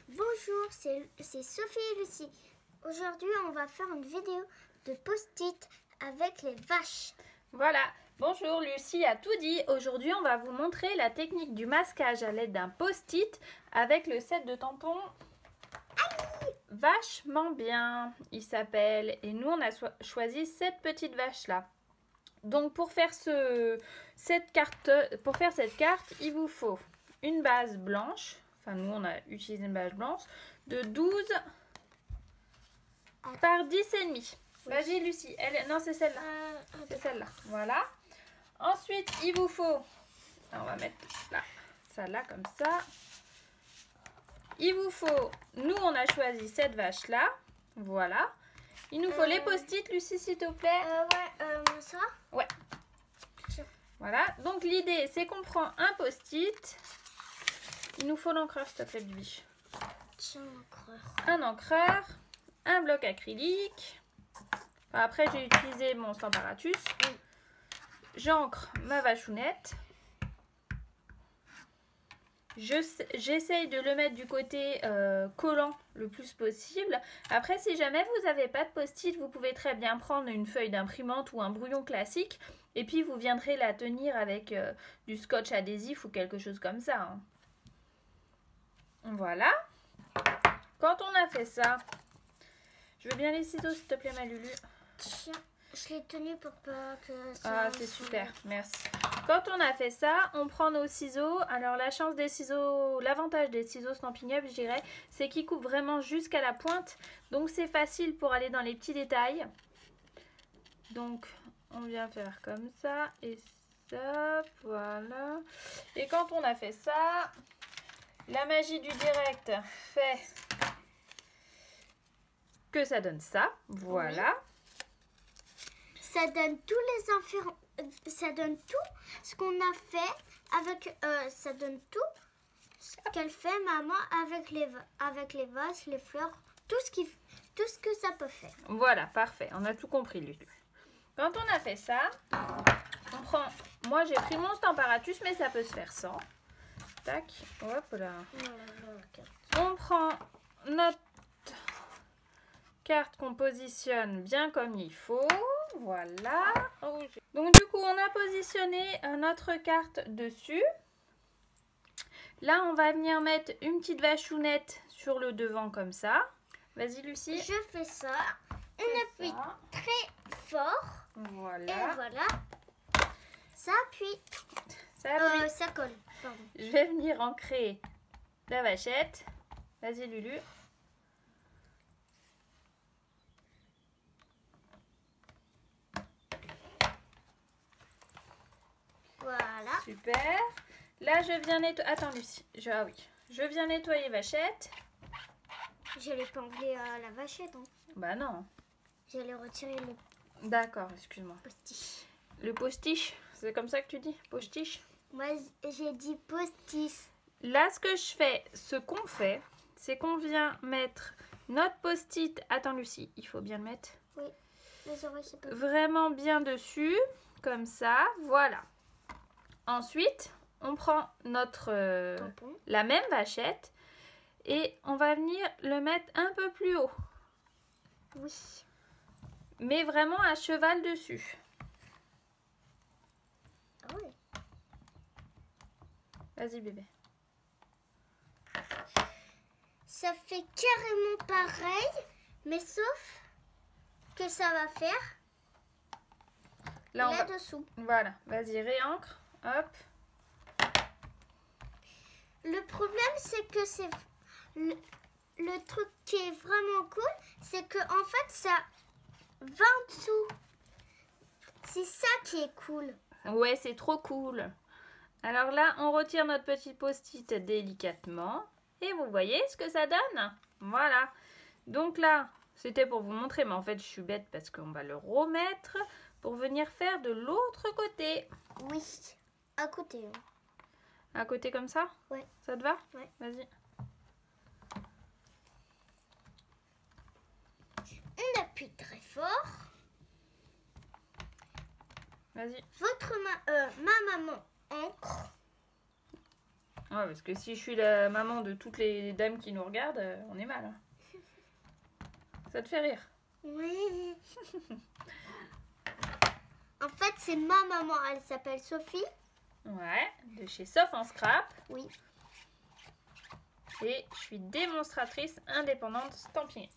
Bonjour, c'est Sophie et Lucie. Aujourd'hui, on va faire une vidéo de post-it avec les vaches. Voilà, bonjour, Lucie a tout dit. Aujourd'hui, on va vous montrer la technique du masquage à l'aide d'un post-it avec le set de tampons. Vachement bien, il s'appelle. Et nous, on a choisi cette petite vache-là. Donc, pour faire cette carte, il vous faut une base blanche. Enfin, nous, on a utilisé une base blanche de 12 par 10,5. Oui. Vas-y, Lucie. Non, c'est celle-là. C'est celle-là. Voilà. Ensuite, il vous faut... On va mettre là, ça là, comme ça. Il vous faut... Nous, on a choisi cette vache-là. Voilà. Il nous faut les post-it, Lucie, s'il te plaît. Ça? Ouais. Voilà. Donc, l'idée, c'est qu'on prend un post-it. Il nous faut l'encreur, s'il te plaît, Bibi. Tiens, l'encreur. Un encreur, un bloc acrylique. Enfin, après, j'ai utilisé mon Stamparatus. J'encre ma vachounette. J'essaye de le mettre du côté collant le plus possible. Après, si jamais vous n'avez pas de post-it, vous pouvez très bien prendre une feuille d'imprimante ou un brouillon classique. Et puis, vous viendrez la tenir avec du scotch adhésif ou quelque chose comme ça. Hein. Voilà. Quand on a fait ça, je veux bien les ciseaux, s'il te plaît, ma Lulu. Tiens, je l'ai tenu pour pas que ça... Ah, c'est super, merci. Quand on a fait ça, on prend nos ciseaux. Alors, la chance des ciseaux, l'avantage des ciseaux Stampin' Up, je dirais, c'est qu'ils coupent vraiment jusqu'à la pointe. Donc, c'est facile pour aller dans les petits détails. Donc, on vient faire comme ça et ça, voilà. Et quand on a fait ça, la magie du direct fait que ça donne ça, voilà. Oui. Ça donne ça donne tout ce qu'on a fait avec, ça donne tout ce qu'elle fait maman avec les vaches, les fleurs, tout ce que ça peut faire. Voilà, parfait, on a tout compris, Lulu. Quand on a fait ça, on prend, moi j'ai pris mon Stamparatus, mais ça peut se faire sans. Tac, hop là. On prend notre carte qu'on positionne bien comme il faut. Voilà. Donc du coup, on a positionné notre carte dessus. Là, on va venir mettre une petite vachounette sur le devant comme ça. Vas-y, Lucie. Je fais ça. On appuie très fort. Voilà. Et voilà. Ça appuie. Ça colle. Pardon. Je vais venir ancrer la vachette. Vas-y, Lulu. Voilà. Super. Là, je viens nettoyer... Attends, Lucie. Ah oui. Je viens nettoyer vachette. J'allais pas enlever la vachette. Hein. Bah non. J'allais retirer le... D'accord, excuse-moi. Postiche. Le postiche, c'est comme ça que tu dis? Postiche? Moi, j'ai dit postiche. Là, ce qu'on fait, c'est qu'on vient mettre notre post-it. Attends, Lucie, il faut bien le mettre. Oui. Vraiment bien dessus, comme ça, voilà. Ensuite, on prend la même vachette et on va venir le mettre un peu plus haut. Oui. Mais vraiment à cheval dessus. Ah oui. Vas-y, bébé. Ça fait carrément pareil, mais sauf que ça va faire là-dessous. Voilà, vas-y, réancre. Hop. Le problème, c'est que c'est le truc qui est vraiment cool, c'est que en fait, ça va en dessous. C'est ça qui est cool. Ouais, c'est trop cool. Alors là, on retire notre petit post-it délicatement. Et vous voyez ce que ça donne? Voilà. Donc là, c'était pour vous montrer, mais en fait, je suis bête parce qu'on va le remettre pour venir faire de l'autre côté. Oui, à côté. À côté comme ça? Ouais. Ça te va? Ouais. Vas-y. appuie très fort. Vas-y. Ma maman encre. Ouais, parce que si je suis la maman de toutes les dames qui nous regardent, on est mal. Hein. Ça te fait rire? Oui. En fait, c'est ma maman. Elle s'appelle Sophie. Ouais, de chez Sof en Scrap. Oui. Et je suis démonstratrice indépendante stamping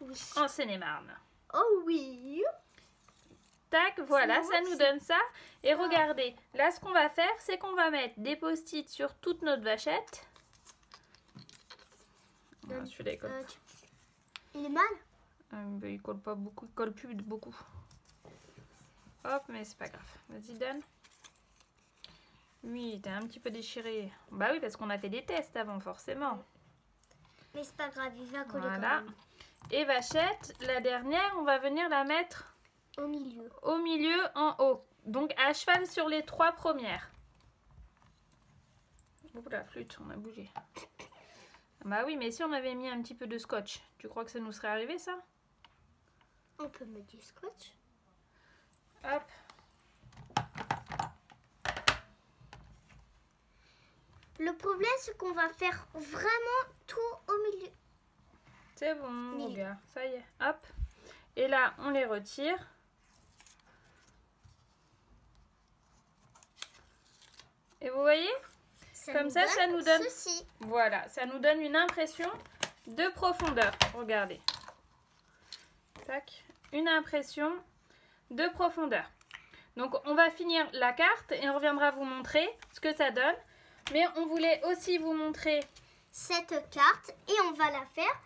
Oui. en Seine-et-Marne. Oh oui. Tac, voilà, C'est ça moi nous aussi. donne ça. Et regardez, là ce qu'on va faire, c'est qu'on va mettre des post-it sur toute notre vachette. Ah, celui-là, il colle. Il est mal? Ben, il colle pas beaucoup, il colle plus beaucoup. Hop, mais c'est pas grave. Vas-y, donne. Oui, t'es un petit peu déchiré. Bah oui, parce qu'on a fait des tests avant, forcément. Mais c'est pas grave, il va coller Voilà. quand même. Et vachette, la dernière, on va venir la mettre Au milieu. au milieu, en haut. Donc à cheval sur les 3 premières. Ouh, la flûte, on a bougé. Bah oui, mais si on avait mis un petit peu de scotch, tu crois que ça nous serait arrivé, ça? On peut mettre du scotch. Hop. Le problème, c'est qu'on va faire vraiment tout au milieu. C'est bon, mon Milieu. gars. Ça y est. Hop. Et là, on les retire. Et vous voyez? Comme ça, ça nous donne... Ceci. Voilà, ça nous donne une impression de profondeur. Regardez. Tac. Une impression de profondeur. Donc, on va finir la carte et on reviendra vous montrer ce que ça donne. Mais on voulait aussi vous montrer... Cette carte et on va la faire.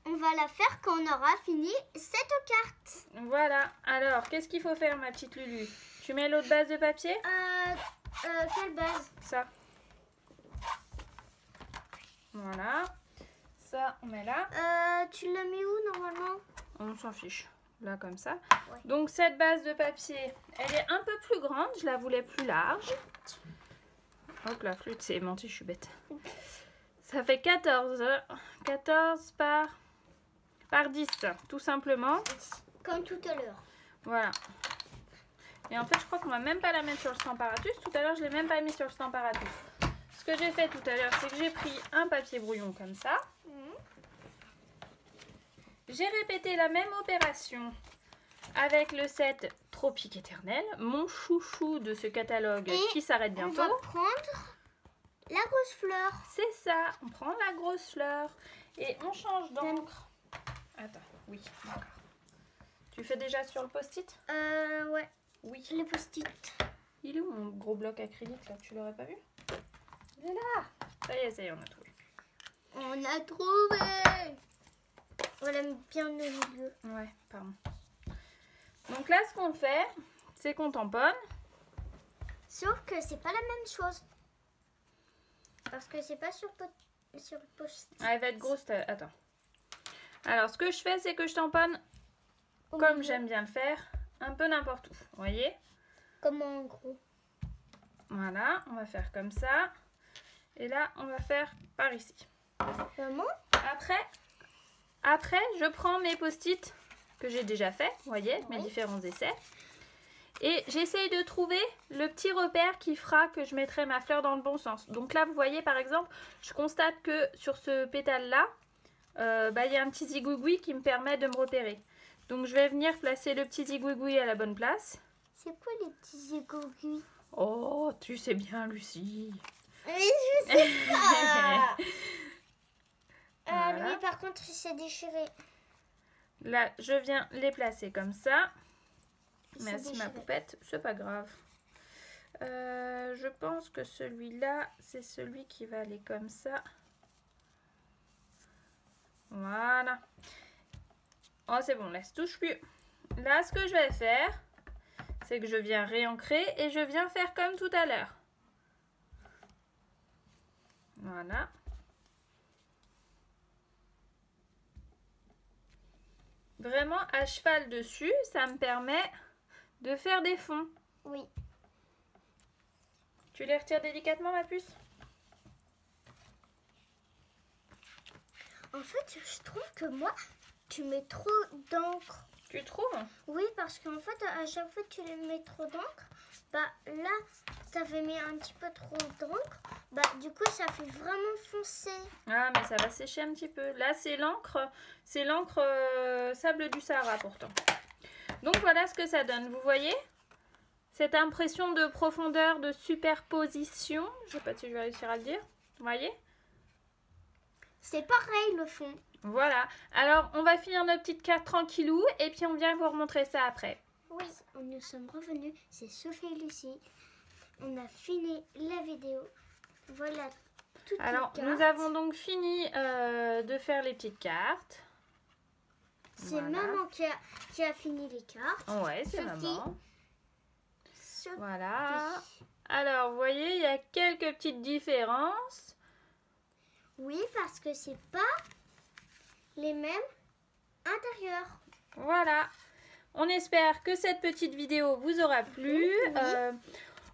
On va la faire quand on aura fini cette carte. Voilà. Alors, qu'est-ce qu'il faut faire, ma petite Lulu? Tu mets l'autre base de papier? Quelle base? Ça. Voilà. Ça, on met là. Tu l'as mis où normalement? On s'en fiche. Là, comme ça. Ouais. Donc, cette base de papier, elle est un peu plus grande. Je la voulais plus large. Hop, la flûte, c'est menti, je suis bête. Ça fait 14 par 10, tout simplement. Comme tout à l'heure. Voilà. Et en fait, je crois qu'on va même pas la mettre sur le Stamparatus. Tout à l'heure, je l'ai même pas mis sur le Stamparatus. Ce que j'ai fait tout à l'heure, c'est que j'ai pris un papier brouillon comme ça. J'ai répété la même opération avec le set Tropique Éternel, mon chouchou de ce catalogue Et qui s'arrête On bientôt. va prendre la grosse fleur. C'est ça, on prend la grosse fleur et on change d'encre. Attends, oui, d'accord. Tu fais déjà sur le post-it? Ouais. Oui. Les post-it. Il est où mon gros bloc acrylique là? Tu l'aurais pas vu? Il est là. Ça y est, on a trouvé. On a trouvé. On l'a mis bien au milieu. Ouais, pardon. Donc là, ce qu'on fait, c'est qu'on tamponne. Sauf que c'est pas la même chose. Parce que c'est pas sur le post-it. Ah, elle va être grosse. Attends. Alors, ce que je fais, c'est que je tamponne Au comme milieu. j'aime bien le faire, un peu n'importe où. Vous voyez? Comme en gros. Voilà, on va faire comme ça. Et là, on va faire par ici. Maman? Après, je prends mes post-it que j'ai déjà fait, vous voyez, mes Oui. différents essais. Et j'essaye de trouver le petit repère qui fera que je mettrai ma fleur dans le bon sens. Donc là, vous voyez, par exemple, je constate que sur ce pétale-là, il y a un petit zigouigoui qui me permet de me repérer. Donc je vais venir placer le petit zigouigoui à la bonne place. C'est quoi les petits égoguis? Oh, tu sais bien, Lucie. Mais je sais pas. Voilà. Lui, par contre, il s'est déchiré. Là, je viens les placer comme ça. Il s'est Merci ma déchiré. poupette, c'est pas grave. Je pense que celui-là, c'est celui qui va aller comme ça. Voilà. Oh, c'est bon, laisse touche plus. Là, ce que je vais faire, c'est que je viens réancrer et je viens faire comme tout à l'heure. Voilà. Vraiment à cheval dessus, ça me permet de faire des fonds. Oui. Tu les retires délicatement, ma puce? En fait, je trouve que moi, tu mets trop d'encre. Tu trouves? Oui, parce qu'en fait, à chaque fois que tu mets trop d'encre, bah là, tu avais mis un petit peu trop d'encre. Bah du coup, ça fait vraiment foncé. Ah, mais ça va sécher un petit peu. Là, c'est l'encre sable du Sahara pourtant. Donc voilà ce que ça donne. Vous voyez? Cette impression de profondeur, de superposition. Je sais pas si je vais réussir à le dire. Vous voyez? C'est pareil le fond. Voilà. Alors, on va finir notre petite carte tranquillou et puis on vient vous remontrer ça après. Oui, nous sommes revenus. C'est Sophie et Lucie. On a fini la vidéo. Voilà toutes Alors, les cartes. nous avons donc fini de faire les petites cartes. C'est Voilà. maman qui a fini les cartes. Ouais, c'est Sophie. maman. Sophie. Voilà. Alors, vous voyez, il y a quelques petites différences. Oui, parce que c'est pas les mêmes intérieurs. Voilà. On espère que cette petite vidéo vous aura plu. Oui.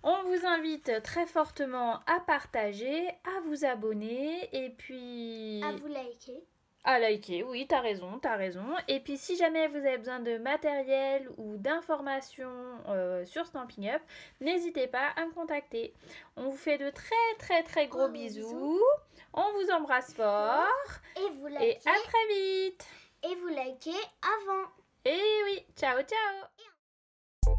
On vous invite très fortement à partager, à vous abonner et puis... À vous liker. À liker, oui, t'as raison, t'as raison. Et puis si jamais vous avez besoin de matériel ou d'informations sur Stampin' Up, n'hésitez pas à me contacter. On vous fait de très gros bisous. On vous embrasse fort. Et vous likez. Et à très vite. Et vous likez avant. Et oui, ciao ciao.